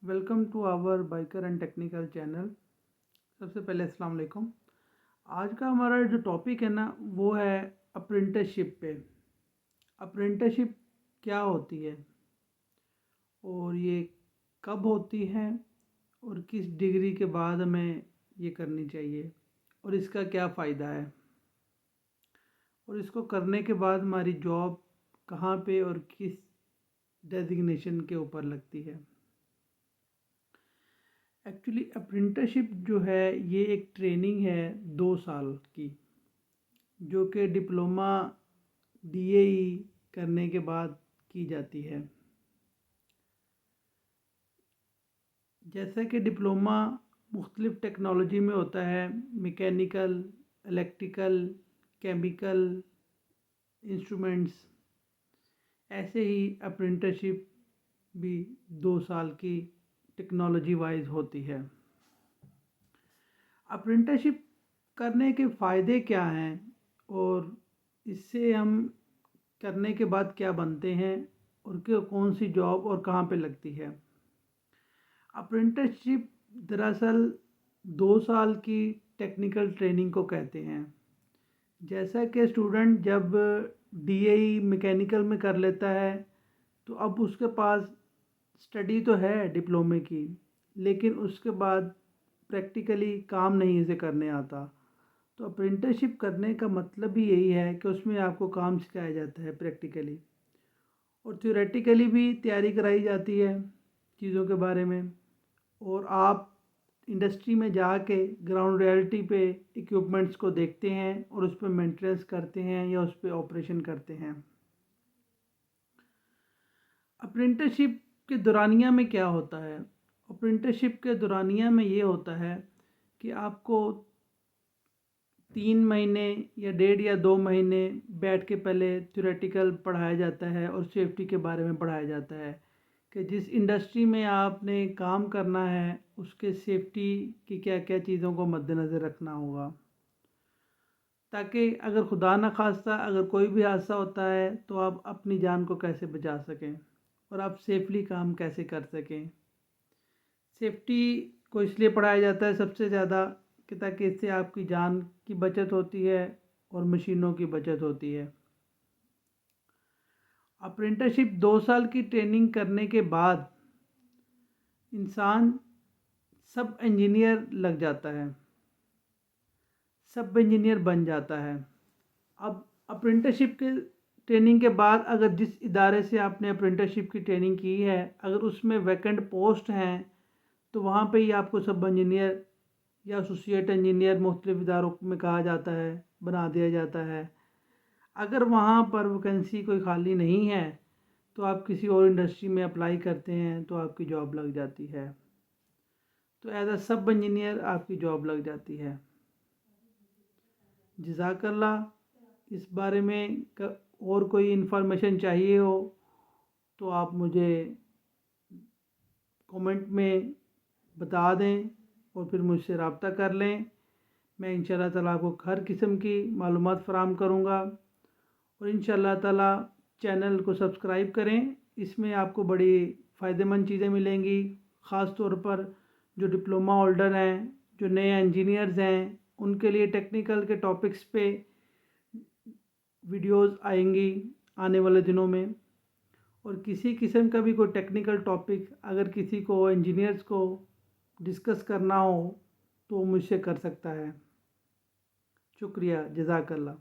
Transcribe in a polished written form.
Welcome to our biker and technical channel. सबसे पहले अस्सलाम वालेकुम। आज का हमारा जो टॉपिक है ना वो है अप्रेंटिसशिप पे। अप्रेंटिसशिप क्या होती है और ये कब होती है और किस डिग्री के बाद हमें ये करनी चाहिए और इसका क्या फ़ायदा है और इसको करने के बाद हमारी जॉब कहाँ पे और किस डेजिग्नेशन के ऊपर लगती है। एक्चुअली अप्रेंटिसशिप जो है ये एक ट्रेनिंग है 2 साल की, जो कि डिप्लोमा DAE करने के बाद की जाती है। जैसा कि डिप्लोमा मुख्तलिफ़ टेक्नोलॉजी में होता है, मैकेनिकल, इलेक्ट्रिकल, केमिकल, इंस्ट्रूमेंट्स, ऐसे ही अप्रेंटिसशिप भी 2 साल की टेक्नोलॉजी वाइज होती है। अप्रेंटिसशिप करने के फ़ायदे क्या हैं और इससे हम करने के बाद क्या बनते हैं और कौन सी जॉब और कहाँ पे लगती है। अप्रेंटिसशिप दरअसल 2 साल की टेक्निकल ट्रेनिंग को कहते हैं। जैसा कि स्टूडेंट जब DAE मैकेनिकल में कर लेता है तो अब उसके पास स्टडी तो है डिप्लोमे की, लेकिन उसके बाद प्रैक्टिकली काम नहीं इसे करने आता। तो अप्रेंटिसशिप करने का मतलब भी यही है कि उसमें आपको काम सिखाया जाता है प्रैक्टिकली, और थ्योरेटिकली भी तैयारी कराई जाती है चीज़ों के बारे में, और आप इंडस्ट्री में जाके ग्राउंड रियलिटी पे इक्विपमेंट्स को देखते हैं और उस पर मेंटेनेंस करते हैं या उस पर ऑपरेशन करते हैं। अप्रेंटिसशिप के दौरानिया में क्या होता है? अप्रेंटिसशिप के दौरानिया में ये होता है कि आपको 3 महीने या 1.5 या 2 महीने बैठ के पहले थ्योरेटिकल पढ़ाया जाता है और सेफ्टी के बारे में पढ़ाया जाता है कि जिस इंडस्ट्री में आपने काम करना है उसके सेफ्टी की क्या क्या चीज़ों को मद्देनज़र रखना होगा, ताकि अगर खुदा न खास्ता अगर कोई भी हादसा होता है तो आप अपनी जान को कैसे बचा सकें और आप सेफली काम कैसे कर सकें। सेफ्टी को इसलिए पढ़ाया जाता है सबसे ज़्यादा कि ताकि इससे आपकी जान की बचत होती है और मशीनों की बचत होती है। अप्रेंटिसशिप 2 साल की ट्रेनिंग करने के बाद इंसान सब इंजीनियर लग जाता है, सब इंजीनियर बन जाता है। अब अप्रेंटिसशिप के ट्रेनिंग के बाद अगर जिस इदारे से आपने अप्रेंटिसशिप की ट्रेनिंग की है अगर उसमें वैकेंट पोस्ट हैं तो वहाँ पे ही आपको सब इंजीनियर या एसोसिएट इंजीनियर मुख्तलिफ इदारों में कहा जाता है, बना दिया जाता है। अगर वहाँ पर वैकेंसी कोई खाली नहीं है तो आप किसी और इंडस्ट्री में अप्लाई करते हैं तो आपकी जॉब लग जाती है। तो एज अ सब इंजीनियर आपकी जॉब लग जाती है। जज़ाकल्लाह। इस बारे में और कोई इन्फॉर्मेशन चाहिए हो तो आप मुझे कमेंट में बता दें और फिर मुझसे रब्ता कर लें। मैं इंशाअल्लाह ताला आपको हर किस्म की मालूमात फ़राहम करूँगा, और इंशाअल्लाह ताला चैनल को सब्सक्राइब करें। इसमें आपको बड़ी फ़ायदेमंद चीज़ें मिलेंगी, ख़ास तौर पर जो डिप्लोमा होल्डर हैं, जो नए इंजीनियर्स हैं, उनके लिए टेक्निकल के टॉपिक्स पे वीडियोस आएंगी आने वाले दिनों में। और किसी किस्म का भी कोई टेक्निकल टॉपिक अगर किसी को इंजीनियर्स को डिस्कस करना हो तो मुझसे कर सकता है। शुक्रिया, जज़ाकल्लाह।